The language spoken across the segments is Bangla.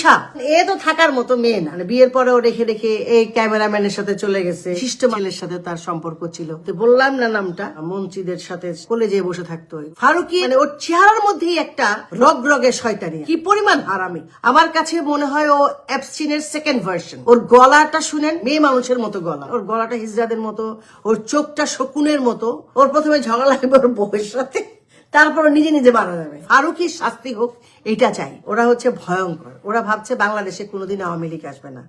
তিশা এ তো থাকার মতো মেয়ে না, বিয়ের পরেও রেখে রেখে এই ক্যামেরাম্যানের সাথে চলে গেছে, শিষ্ট মালের সাথে তার সম্পর্ক ছিল। বললাম না নামটা, মন্ত্রীদের সাথে কোলে যেয়ে বসে থাকতো। ফারুকি মানে ওর চেহারার মধ্যেই একটা রগের শয়তানি, কি পরিমাণ হারামি। আমার কাছে মনে হয় ও অ্যাবস্টিনের সেকেন্ড ভার্সন। ওর গলাটা শুনেন, মেয়ে মানুষের মতো গলা, ওর গলাটা হিজড়াদের মতো, ওর চোখটা শকুনের মতো। ওর প্রথমে ঝগড়া লাগবে ওর বউয়ের সাথে, তারপর নিজে নিজে মারা যাবে। ফারুকির শাস্তি হোক এটা চাই। ওরা হচ্ছে ভয়ঙ্কর। ওরা ভাবছে বাংলাদেশে কোনোদিন আওয়ামী লীগ আসবে না।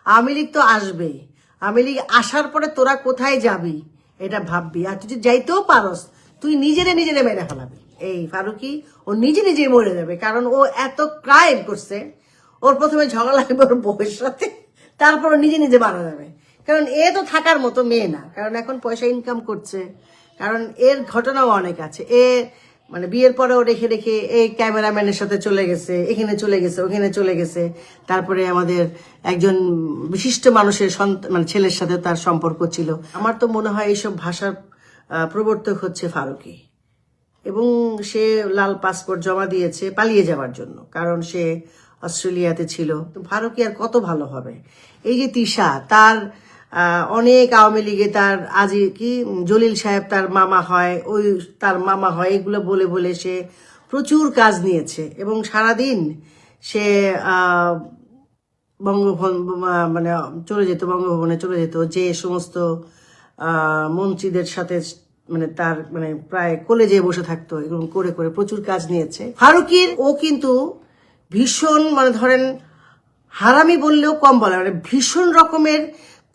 আওয়ামী লীগ তো আসবেই। আওয়ামী লীগ আসার পরে তোরা কোথায় যাবি এটা ভাববি। আর তুই যাইতেও পারস, তুই নিজেরে মেরে ফেলাবি। এই ফারুকি ও নিজে মরে যাবে, কারণ ও এত ক্রাইম করছে। ওর প্রথমে ঝগড়া লাগবে ওর বউয়ের সাথে, তারপর নিজে নিজে মারা যাবে। কারণ এ তো থাকার মতো মেয়ে না, কারণ এখন পয়সা ইনকাম করছে। কারণ এর ঘটনাও অনেক আছে। এ মানে বিয়ের পরেও রেখে রেখে এই ক্যামেরাম্যানের সাথে চলে গেছে, এখানে চলে গেছে, ওখানে চলে গেছে। তারপরে আমাদের একজন বিশিষ্ট মানুষের মানে ছেলের সাথে তার সম্পর্ক ছিল। আমার তো মনে হয় এইসব ভাষার প্রবর্তক হচ্ছে ফারুকি, এবং সে লাল পাসপোর্ট জমা দিয়েছে পালিয়ে যাওয়ার জন্য, কারণ সে অস্ট্রেলিয়াতে ছিল। তো ফারুকি আর কত ভালো হবে। এই যে তিশা, তার অনেক আওয়ামী লীগে তার আজি কি জলিল সাহেব তার মামা হয়, ওই তার মামা হয়, এগুলো বলে বলে সে প্রচুর কাজ নিয়েছে। এবং সারাদিন সে বঙ্গভবন মানে চলে যেত, বঙ্গভবনে চলে যেত, যে সমস্ত মন্ত্রীদের সাথে মানে তার মানে প্রায় কোলে যেয়ে বসে থাকতো। এরকম করে করে প্রচুর কাজ নিয়েছে ফারুকির। ও কিন্তু ভীষণ মানে ধরেন হারামি বললেও কম বলে, মানে ভীষণ রকমের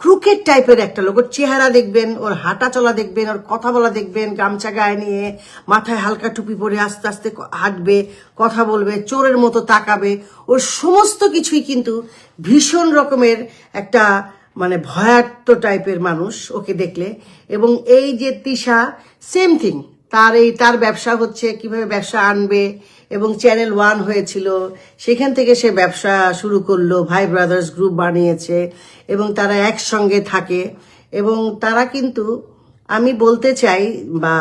ক্রুকেট টাইপের একটা লোক। ওর চেহারা দেখবেন, ওর হাঁটা চলা দেখবেন, ওর কথা বলা দেখবেন, গামছা গায়ে নিয়ে মাথায় হালকা টুপি পরে আস্তে আস্তে হাঁটবে, কথা বলবে, চোরের মতো তাকাবে। ওর সমস্ত কিছুই কিন্তু ভীষণ রকমের একটা মানে ভয়ার্ত টাইপের মানুষ ওকে দেখলে। এবং এই যে তিশা সেম থিং, তার ব্যবসা হচ্ছে কিভাবে ব্যবসা আনবে। এবং চ্যানেল 1 হয়েছিল, সেখান থেকে সে ব্যবসা শুরু করলো, ভাই ব্রাদার্স গ্রুপ বানিয়েছে এবং তারা একসঙ্গে থাকে। এবং তারা কিন্তু আমি বলতে চাই বা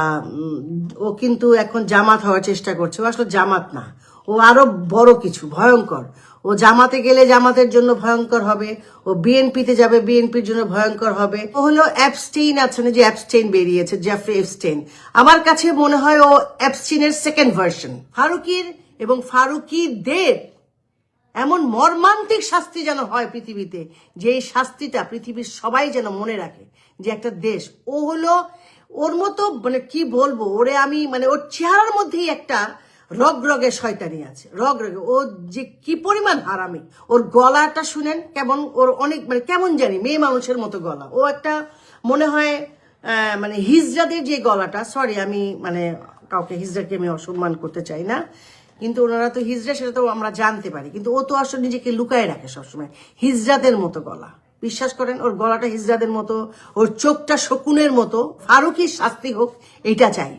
ও কিন্তু এখন জামাত হওয়ার চেষ্টা করছে। ও আসলে জামাত না, ও আরো বড় কিছু, ভয়ঙ্কর। ও জামাতে গেলে জামাতের জন্য ভয়ঙ্কর হবে, ও বিএনপিতে যাবে বিএনপির জন্য ভয়ঙ্কর হবে। ও হলো অ্যাবস্টেইন আছে না, যে অ্যাবস্টেইন বেরিয়েছে, জেফ্রি এপস্টেইন। আমার কাছে মনে হয় ও অ্যাবস্টেইনের সেকেন্ড ভার্সন। ফারুকির এবং ফারুকিদের এমন মর্মান্তিক শাস্তি যেন হয় পৃথিবীতে, যে এই শাস্তিটা পৃথিবীর সবাই যেন মনে রাখে যে একটা দেশ ও হলো ওর মতো মানে কি বলবো, ওরে আমি মানে ওর চেহারার মধ্যেই একটা রগের শয়তানি আছে। ও যে কি পরিমাণ হারামি। ওর গলাটা শুনেন কেমন, ওর অনেক মানে কেমন জানি মেয়ে মানুষের মতো গলা। ও একটা মনে হয় মানে হিজড়াদের যে গলাটা, সরি আমি মানে কাউকে হিজড়াকে আমি অসম্মান করতে চাই না, কিন্তু ওনারা তো হিজড়া সেটা তো আমরা জানতে পারি, কিন্তু ও তো আসলে নিজেকে লুকায় রাখে সবসময়। হিজড়াদের মতো গলা, বিশ্বাস করেন ওর গলাটা হিজড়াদের মতো, ওর চোখটা শকুনের মতো। ফারুকির শাস্তি হোক এটা চাই।